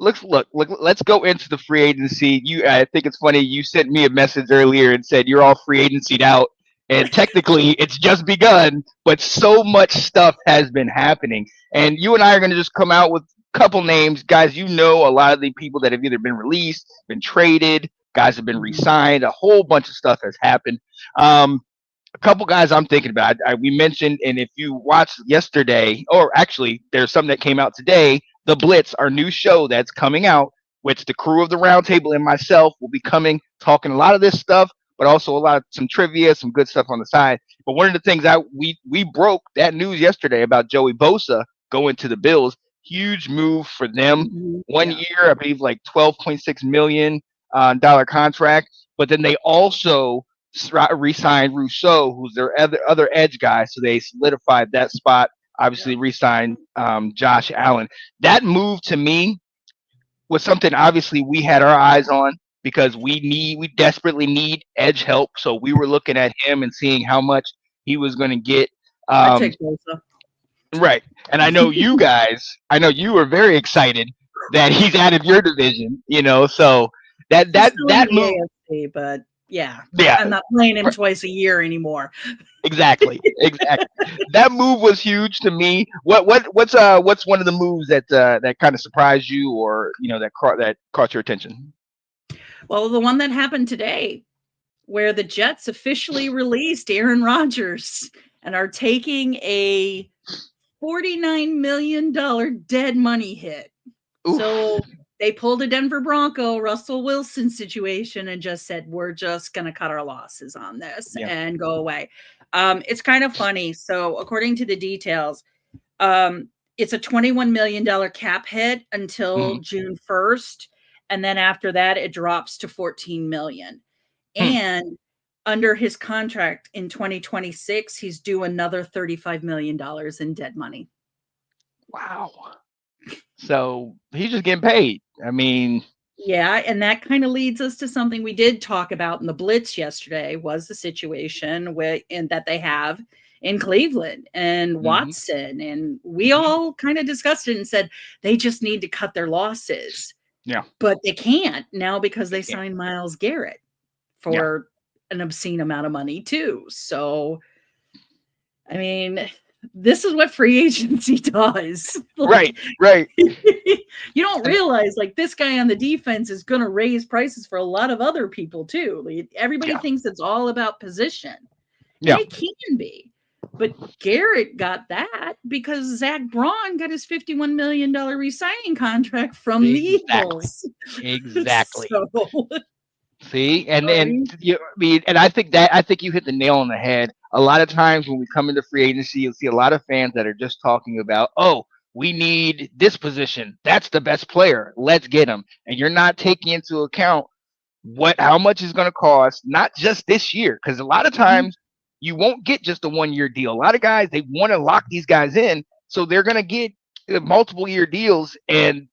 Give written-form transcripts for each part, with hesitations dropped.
Let's go into the free agency. I think it's funny. You sent me a message earlier and said you're all free agencyed out, and technically it's just begun. But so much stuff has been happening, and you and I are going to just come out with a couple names, guys. You know, a lot of the people that have either been released, been traded, guys have been Mhm. re-signed. A whole bunch of stuff has happened. Um, a couple guys I'm thinking about. We mentioned, and if you watched yesterday, or actually, there's some that came out today. The Blitz, our new show that's coming out, which the crew of the Roundtable and myself will be coming, talking a lot of this stuff, but also a lot of some trivia, some good stuff on the side. But one of the things we broke that news yesterday about Joey Bosa going to the Bills. Huge move for them. Mhm. One Yeah. year, I believe, like $12.6 million dollar contract. But then they also re-signed Rousseau, who's their other edge guy, so they solidified that spot. Obviously, re-signed Josh Allen. That move to me was something obviously we had our eyes on because we desperately need edge help. So we were looking at him and seeing how much he was going to get. I Um, take Bosa. right, and I know you guys. I know you were very excited that he's out of your division. So He's still in that the move, AFC, but yeah, yeah, I'm not playing him twice a year anymore. exactly, exactly. That move was huge to me. What's one of the moves that kind of surprised you, or that caught your attention? Well, the one that happened today, where the Jets officially released Aaron Rodgers and are taking a $49 million dead money hit. Oof. So they pulled a Denver Bronco, Russell Wilson situation and just said, we're just going to cut our losses on this Yeah. and go away. It's kind of funny. So, according to the details, um, it's a $21 million cap hit until Hmm. June 1st. And then after that, it drops to 14 million. Hmm. And under his contract in 2026, he's due another $35 million in dead money. Wow. So he's just getting paid. I mean, Yeah, and that kind of leads us to something we did talk about in the Blitz yesterday was the situation that they have in Cleveland and hmm Watson, and we hmm all kind of discussed it and said they just need to cut their losses, yeah, but they can't now because they they can't. signed Miles Garrett Yeah. for an obscene amount of money too. So, I mean, this is what free agency does. Right. Like Right. you don't And realize like this guy on the defense is going to raise prices for a lot of other people too. Like, everybody yeah. thinks it's all about position, and Yeah. it can be. But Garrett got that because Zach Braun got his $51 million re-signing contract from the Exactly. Eagles. Exactly. So See, and sorry. I mean, and I think you hit the nail on the head. A lot of times when we come into free agency, you'll see a lot of fans that are just talking about, oh, we need this position. That's the best player. Let's get him. And you're not taking into account how much is going to cost, not just this year, because a lot of Mhm. times you won't get just a 1 year deal. A lot of guys they want to lock these guys in, so they're going to get multiple year deals, and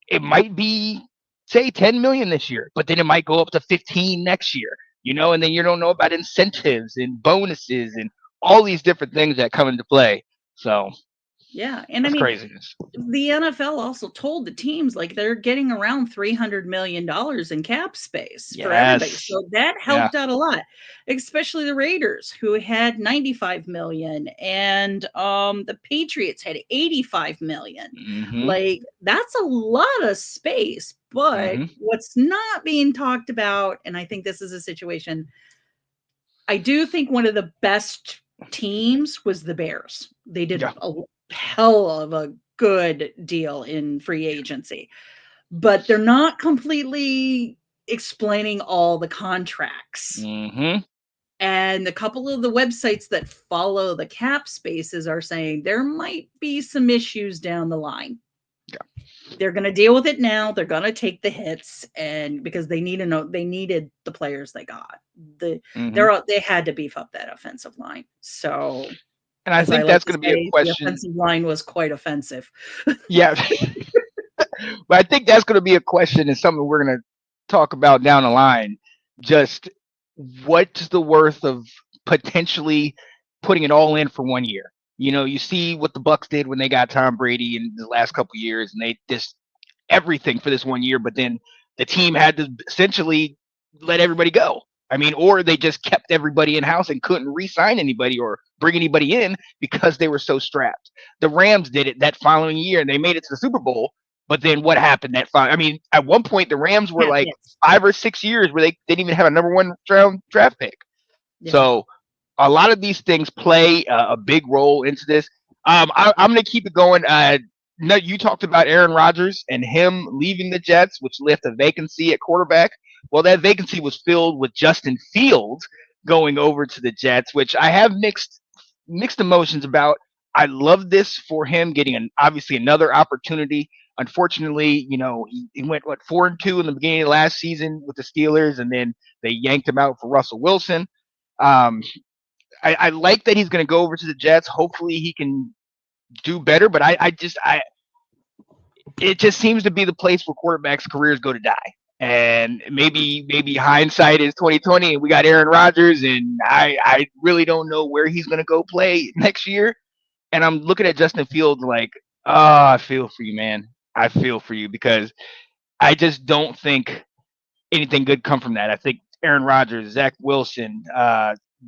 it might be say 10 million this year, but then it might go up to 15 next year, and then you don't know about incentives and bonuses and all these different things that come into play. So Yeah, and I that's mean, craziness. the NFL also told the teams like they're getting around $300 million in cap space for everybody. Yes. So that Yeah. helped out a lot, especially the Raiders who had 95 million and the Patriots had 85 million. hmm Like that's a lot of space, but hmm what's not being talked about, and I think this is a situation, I do think one of the best teams was the Bears. They did Yeah. a hell of a good deal in free agency, but they're not completely explaining all the contracts. hmm And a couple of the websites that follow the cap spaces are saying there might be some issues down the line. Yeah. They're going to deal with it now. They're going to take the hits, and because they need to know they needed the players they got. hmm They had to beef up that offensive line. So, And I as I think like that's to going to be a say, the question. offensive line was quite offensive. Yeah. But I think that's going to be a question and something we're going to talk about down the line. Just what's the worth of potentially putting it all in for 1 year? You see what the Bucks did when they got Tom Brady in the last couple of years, and they just everything for this 1 year, but then the team had to essentially let everybody go. I mean, or they just kept everybody in house and couldn't re-sign anybody or bring anybody in because they were so strapped. The Rams did it that following year and they made it to the Super Bowl. But then what happened I mean, at one point the Rams were Yeah, like yes. 5 or 6 years where they didn't even have a number 1 round draft pick. Yeah. So a lot of these things play a big role into this. I'm going to keep it going. No, you talked about Aaron Rodgers and him leaving the Jets, which left a vacancy at quarterback. Well, that vacancy was filled with Justin Fields going over to the Jets, which I have mixed emotions about. I love this for him getting obviously another opportunity. Unfortunately, he went 4-2 in the beginning of last season with the Steelers, and then they yanked him out for Russell Wilson. Um, I like that he's going to go over to the Jets. Hopefully, he can do better. But it just seems to be the place where quarterbacks' careers go to die. And maybe hindsight is 2020, and we got Aaron Rodgers, and I really don't know where he's going to go play next year. And I'm looking at Justin Fields like, oh, I feel for you, man. I feel for you because I just don't think anything good come from that. I think Aaron Rodgers, Zach Wilson,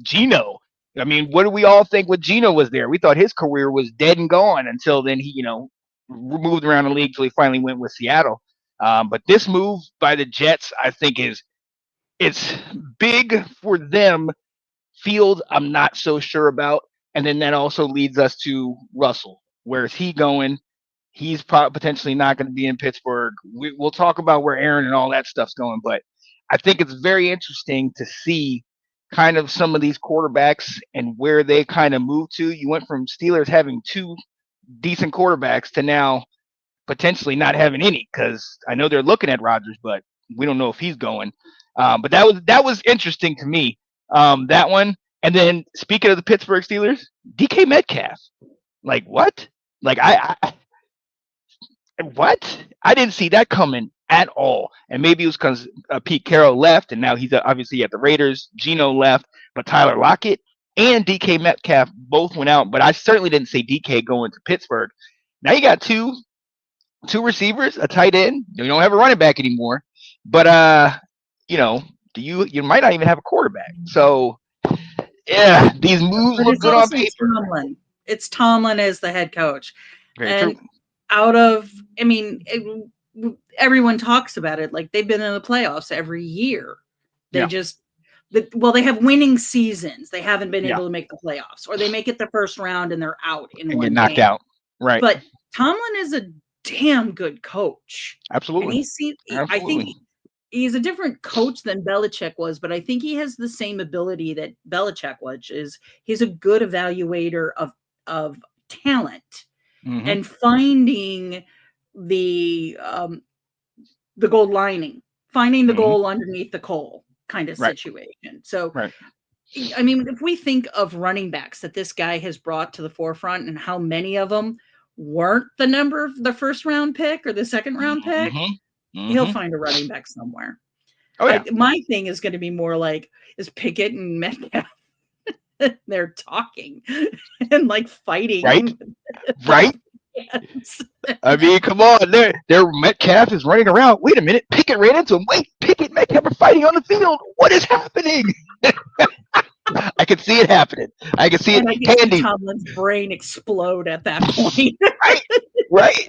Geno. I mean, what do we all think when Geno was there? We thought his career was dead and gone until then he, moved around the league until he finally went with Seattle. But this move by the Jets, I think, it's big for them. Field, I'm not so sure about. And then that also leads us to Russell. Where is he going? He's potentially not going to be in Pittsburgh. We'll talk about where Aaron and all that stuff's going, but I think it's very interesting to see kind of some of these quarterbacks and where they kind of move to. You went from Steelers having two decent quarterbacks to now potentially not having any because I know they're looking at Rodgers, but we don't know if he's going. But that was interesting to me. That one, and then speaking of the Pittsburgh Steelers, DK Metcalf, like what? Like what? I didn't see that coming at all. And maybe it was because Pete Carroll left, and now he's obviously at the Raiders. Geno left, but Tyler Lockett and DK Metcalf both went out. But I certainly didn't see DK going to Pittsburgh. Now you got two receivers, a tight end. You don't have a running back anymore, but you know, you might not even have a quarterback. So yeah, these moves But look it's good on also paper. Tomlin. It's Tomlin as the head coach. Very true. And out of, I mean, everyone talks about it like they've been in the playoffs every year. They Yeah, just, well, they have winning seasons. They haven't been yeah, able to make the playoffs, or they make it the first round and they're out in and get one knocked game. out. Right. But Tomlin is a damn good coach. And Absolutely. I think Absolutely. he's a different coach than Belichick was, but I think he has the same ability that Belichick was. Is he's a good evaluator of talent Hmm. and finding the um, the gold lining, finding the Hmm. goal underneath the coal kind of Right. situation. So, Right. I mean, if we think of running backs that this guy has brought to the forefront and how many of them weren't the first round pick or the second round pick, Hmm. he'll Hmm. find a running back somewhere. Oh yeah. My thing is going to be more like, is Pickett and Metcalf they're talking and like Right. fighting Right. fans. I mean, come on. Their Metcalf is running around. Wait a minute. Pickett ran into him. Wait, Pickett and Metcalf are fighting on the field. What is happening? I can see it happening. I can see it. And I can see Handy. Tomlin's brain explode at that point. Right. Right.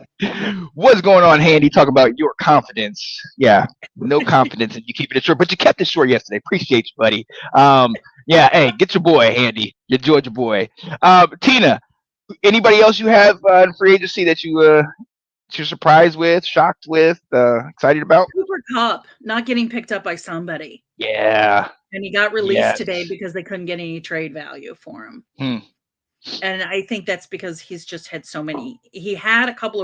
What's going on, Handy? Talk about your confidence. Yeah. No confidence in you keeping it short, but you kept it short yesterday. Appreciate you, buddy. Yeah. Hey, get your boy, Handy. Your Georgia boy. Tina, anybody else you have in free agency that you're surprised with, shocked with, excited about? Cooper Cup not getting picked up by somebody. Yeah. And he got released Yes. today because they couldn't get any trade value for him. Hmm. And I think that's because he's just had so many. He had a couple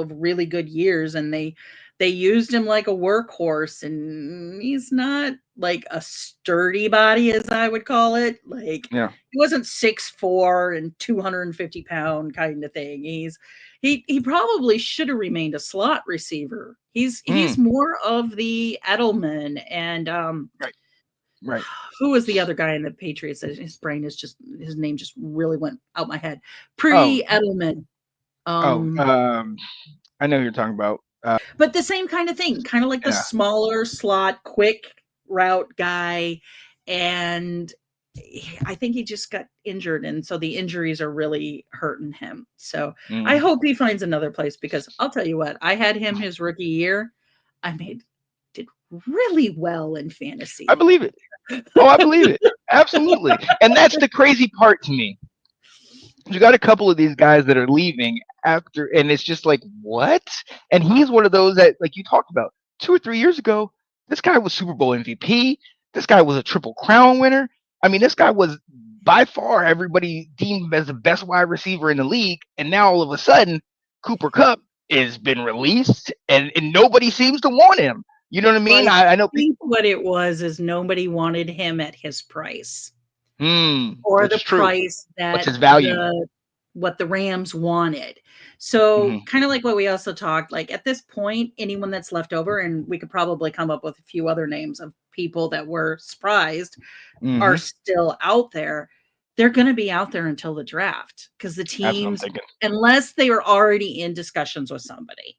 of really good years, and they used him like a workhorse, and he's not like a sturdy body as I would call it. Like Yeah. he wasn't 6'4" and 250-pound kind of thing. He probably should have remained a slot receiver. Hmm. He's more of the Edelman and Right. Right. who was the other guy in the Patriots? His brain is just his name just really went out my head. Oh. Pre Edelman. Oh. Um, I know who you're talking about. But the same kind of thing, kind of like the Yeah. smaller slot, quick route guy. And I think he just got injured. And so the injuries are really hurting him. So I Mm. hope he finds another place because I'll tell you what, I had him his rookie year. I did really well in I fantasy. believe it. Oh, I believe it. Absolutely. And that's the crazy part to me. You got a couple of these guys that are leaving after, and it's just like, what? And he's one of those that, like you talked about, 2 or 3 years ago, this guy was Super Bowl MVP. This guy was a Triple Crown winner. I mean, this guy was by far everybody deemed him as the best wide receiver in the league. And now all of a sudden, Cooper Cup has been released, and nobody seems to want him. You know what I Well, mean? I I know people. think what it was is nobody wanted him at his price or Which the is true. price What's that his value? the what the Rams wanted. So, Hmm. kind of like what we also talked, like at this point, anyone that's left over, and we could probably come up with a few other names of people that were surprised are Hmm. still out there. They're going to be out there until the draft because the That's what I'm teams, thinking. unless they are already in discussions with somebody,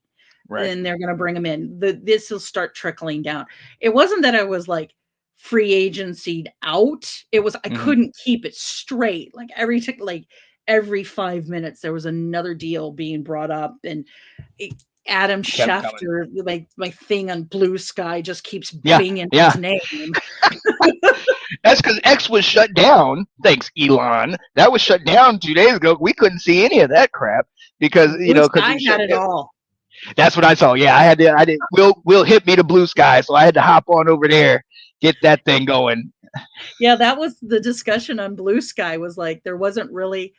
Right. then they're going to bring them in. This will start trickling down. It wasn't that I was like free agency out. It was I Hmm. couldn't keep it straight. Like every 5 minutes there was another deal being brought up, and it, Adam Kept coming. Schefter, like my thing on Blue Sky, just keeps Yeah. binging his Yeah. name. That's because X was shut down. Thanks, Elon. That was shut down 2 days ago. We couldn't see any of that crap because Blue because Sky he shut. had it all. That's what I saw. Yeah, I had to. I did. Will hit me to Blue Sky, so I had to hop on over there, get that thing going. Yeah, that was the discussion on Blue Sky. Was like there wasn't really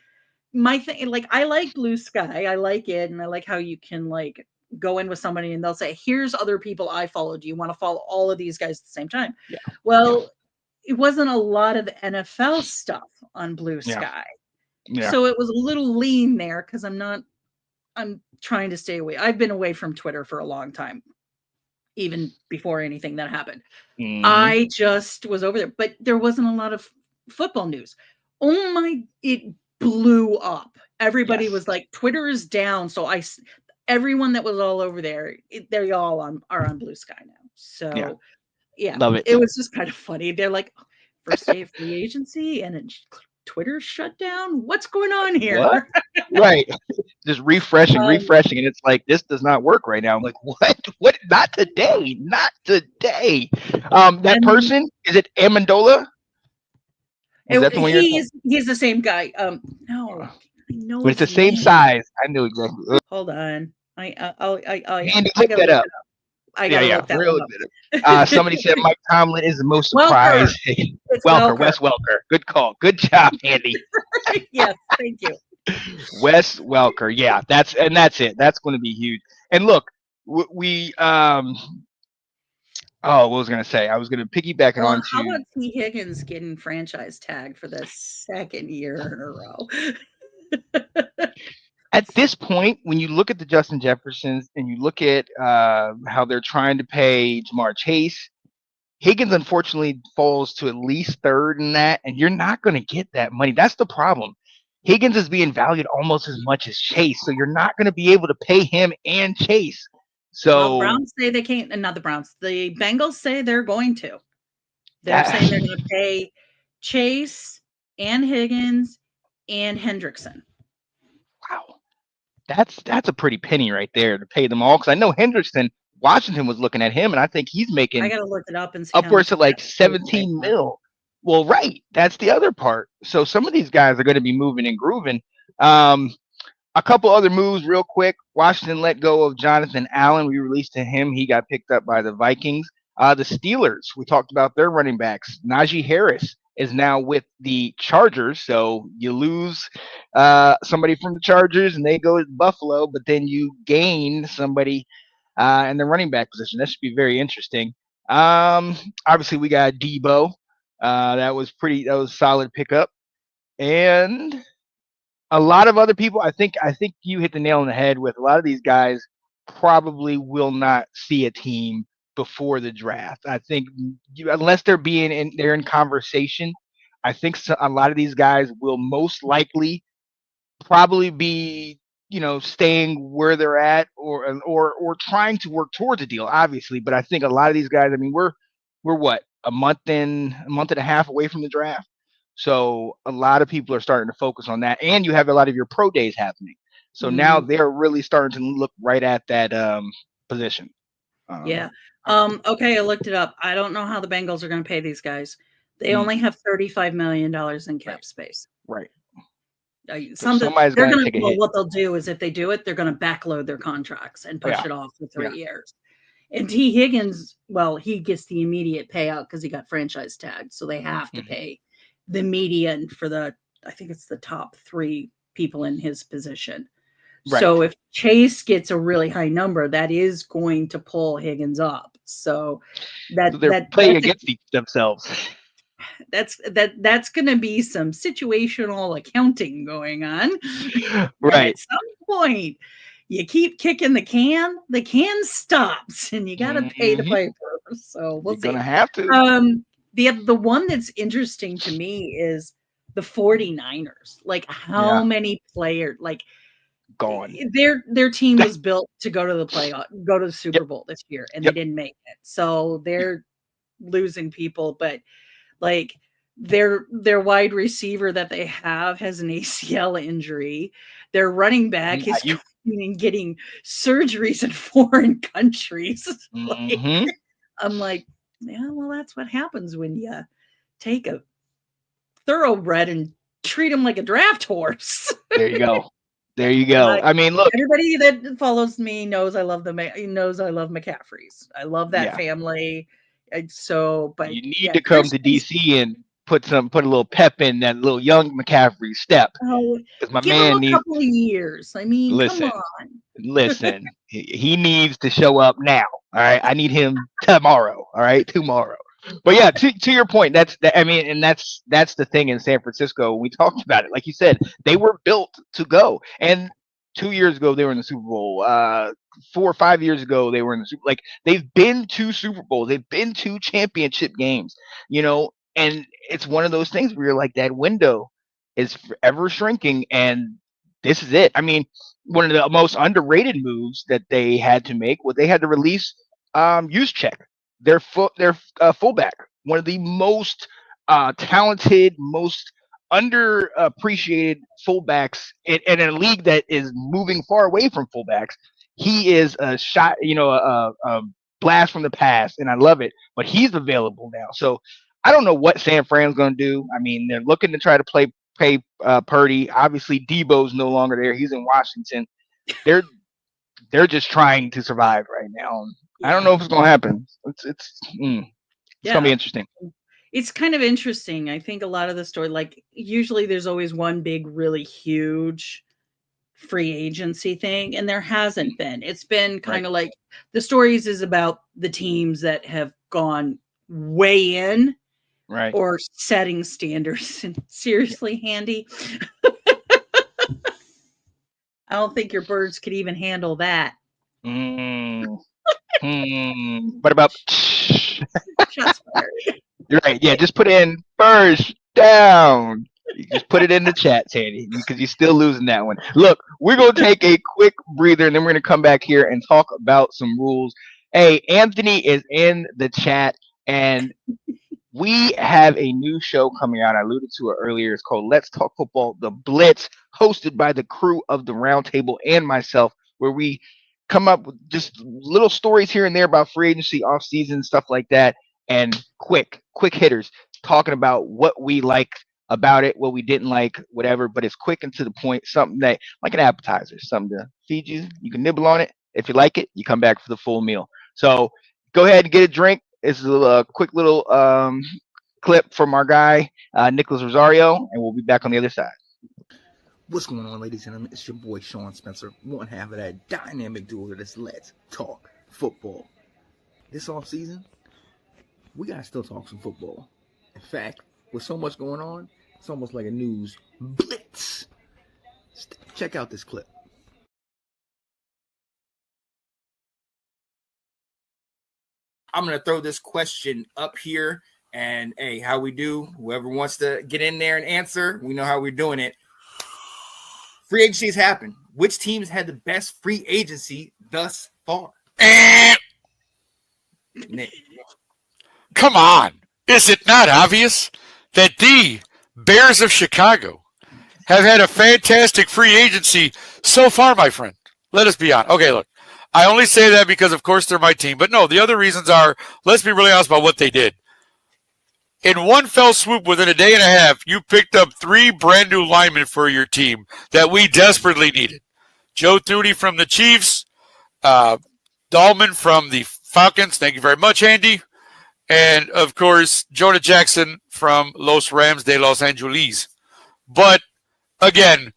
my thing. Like I like Blue Sky, I like it, and I like how you can like go in with somebody and they'll say, "Here's other people I follow. Do you want to follow all of these guys at the same time?" Yeah. Yeah. Well, it wasn't a lot of NFL stuff on Blue Yeah. Sky, Yeah. so it was a little lean there because I'm trying to stay away. I've been away from Twitter for a long time, even before anything that happened. Hmm. I just was over there, but there wasn't a lot of football news. Oh my, it blew up. Everybody Yes. was like, Twitter is down. So everyone that was all over there, they're all are on Blue Sky now. Yeah. So yeah, Love it. it was just kind of funny. They're like, first day of free agency and Twitter shut down. What's going on What? here? Right. Just refreshing, Um, refreshing, and it's like this does not work right now. I'm like, what? What? Not today. Not today. That and person is it Amendola? Was that the one you're talking? he's the same guy. No, I know When it's his the same name. size, I knew exactly. Hold on. Andy, I look gotta that look up. it up. I Yeah, gotta yeah, look that real one good. up. Somebody said Mike Tomlin is the most Welker. surprised. It's Welker, Welker. Wes Welker. Good call. Good job, Andy. Yes, thank you. Wes Welker. Yeah, that's it. That's going to be huge. And look, we. Oh, what was I going to say? I was going to piggyback it Well, on how to about T. Higgins getting franchise tagged for the second year in a row? at this point, when you look at the Justin Jeffersons and you look at how they're trying to pay Jamar Chase, Higgins unfortunately falls to at least third in that, and you're not going to get that money. That's the problem. Higgins is being valued almost as much as Chase, so you're not going to be able to pay him and Chase. Well, the So Browns say they can't, and not the Browns. The Bengals say they're going to. They're that saying they're going to pay Chase and Higgins and Hendrickson. wow, that's a pretty penny right there to pay them all. Because I know Hendrickson, Washington was looking at him, and I think he's I making got to look it up and see how upwards much of he like got paid right 17 now. mil. Well, right, that's the other part. So some of these guys are going to be moving and grooving. Um, A couple other moves, real quick. Washington let go of Jonathan Allen. We released to him. He got picked up by the Vikings. The Steelers, we talked about their running backs. Najee Harris is now with the Chargers. So you lose somebody from the Chargers and they go to Buffalo, but then you gain somebody in the running back position. That should be very interesting. Um, Obviously, we got Debo. That was a solid pickup. And a lot of other people, I think you hit the nail on the head with a lot of these guys probably will not see a team before the draft. I think unless they're in conversation, I think a lot of these guys will most likely probably be staying where they're at, or trying to work towards a deal, obviously. But I think a lot of these guys, I mean, we're what, a month and a half away from the draft. So a lot of people are starting to focus on that, and you have a lot of your pro days happening. So now Mhm. they're really starting to look right at that position. Yeah. Um, Okay, I looked it up. I don't know how the Bengals are gonna pay these guys. They only mm, have $35 million in cap right, space. right. So Something somebody's they're going to gonna take a well, hit. what they'll do is if they do it, they're gonna backload their contracts and push Yeah, it off for yeah. 3 years. And T. Higgins, well, he gets the immediate payout because he got franchise tagged, so they have to Hmm. pay the median for I think it's the top 3 people in his position. So Right. if Chase gets a really high number, that is going to pull Higgins up. So So they're playing against themselves. that's going to be some situational accounting going on. And Right. at some point, you keep kicking the can stops, and you got to pay the Hmm. piper. So we'll You're going see. to have to. The one that's interesting to me is the 49ers. Like how Yeah. many players like Gone. their team was built to go to the Yep. Super Bowl this year, and they Yep. didn't make it. So Yep. they're losing people, but like their wide receiver that they have has an ACL injury. Their running back is You. going and getting surgeries in foreign countries. Like Hmm. I'm like, yeah, well, that's what happens when you take a thoroughbred and treat him like a draft horse. There you go. There you And go. I mean, look. everybody that follows me knows I love knows I love McCaffreys. I love that Yeah. family. And so, but You need yeah, to come to DC and put a little pep in that little young McCaffrey step, oh, because my give him man a needs. couple of years. I mean, come Listen. on. Listen, he needs to show up now. All right, I need him tomorrow. All right, tomorrow. But yeah, to your point, I mean, and that's the thing in San Francisco. We talked about it, like you said, they were built to go. And 2 years ago, they were in the Super Bowl. 4 or 5 years ago, they were in the Super. Like they've been to Super Bowls, they've been to championship games. And it's one of those things where you're like, that window is ever shrinking, and this is it. I mean, one of the most underrated moves that they had to make was they had to release Juszczyk, their fullback, one of the most talented, most underappreciated fullbacks in a league that is moving far away from fullbacks. He is a shot, a blast from the past, and I love it. But he's available now, so I don't know what San Fran's going to do. I mean, they're looking to try to pay Purdy. Obviously, Debo's no longer there; he's in Washington. They're they're just trying to survive right now. I don't know Yeah. if it's going to happen. It's going to be Yeah. interesting. It's kind of interesting. I think a lot of the story, like usually there's always one big, really huge free agency thing, and there hasn't been. It's been kind Right. of like the stories is about the teams that have gone way in Right. or setting standards. And Yeah. seriously, Handy, I don't think your birds could even handle that. Mm, What about? Shots fired. You're right. Yeah, just put in first down. You just put it in the chat, Sandy, because you're still losing that one. Look, we're gonna take a quick breather, and then we're gonna come back here and talk about some rules. Hey, Anthony is in the chat, and we have a new show coming out. I alluded to it earlier. It's called Let's Talk Football, The Blitz, hosted by the crew of the Roundtable and myself, where we come up with just little stories here and there about free agency, off season, stuff like that, and quick hitters, talking about what we like about it, what we didn't like, whatever. But it's quick and to the point, something that like an appetizer, something to feed you. You can nibble on it. If you like it, you come back for the full meal. So go ahead and get a drink. This is a quick little clip from our guy, Nicholas Rosario, and we'll be back on the other side. What's going on, ladies and gentlemen? It's your boy Sean Spencer, one half of that dynamic duo that is Let's Talk Football. This off season, we gotta still talk some football. In fact, with so much going on, it's almost like a news blitz. Check out this clip. I'm gonna throw this question up here, and hey, how we do? Whoever wants to get in there and answer, we know how we're doing it. free agencies happen. Which teams had the best free agency thus far? Nick. Come on. Is it not obvious that the Bears of Chicago have had a fantastic free agency so far, my friend? Let us be honest. Okay, look. I only say that because, of course, they're my team. But no, the other reasons are, let's be really honest about what they did. In one fell swoop within a day and a half, you picked up 3 brand new linemen for your team that we desperately needed. Joe Thuney from the Chiefs, Dahlman from the Falcons. Thank you very much, Andy. And, of course, Jonah Jackson from Los Rams de Los Angeles. But, again,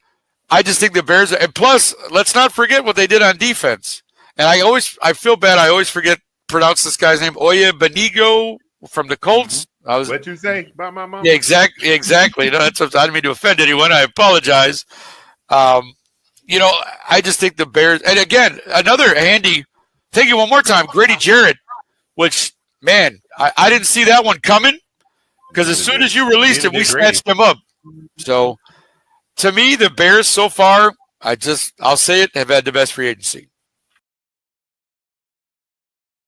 I just think the Bears – and plus, let's not forget what they did on defense. And I feel bad. I always pronounce this guy's name, Oye Benigo from the Colts. What you say about my mom? Yeah, exactly. No, I didn't mean to offend anyone. I apologize. I just think the Bears – and, again, another handy – thank you one more time, Grady Jarrett, which, man, I didn't see that one coming because as soon as you released him, we snatched him up. So, to me, the Bears so far, I'll say it, have had the best free agency.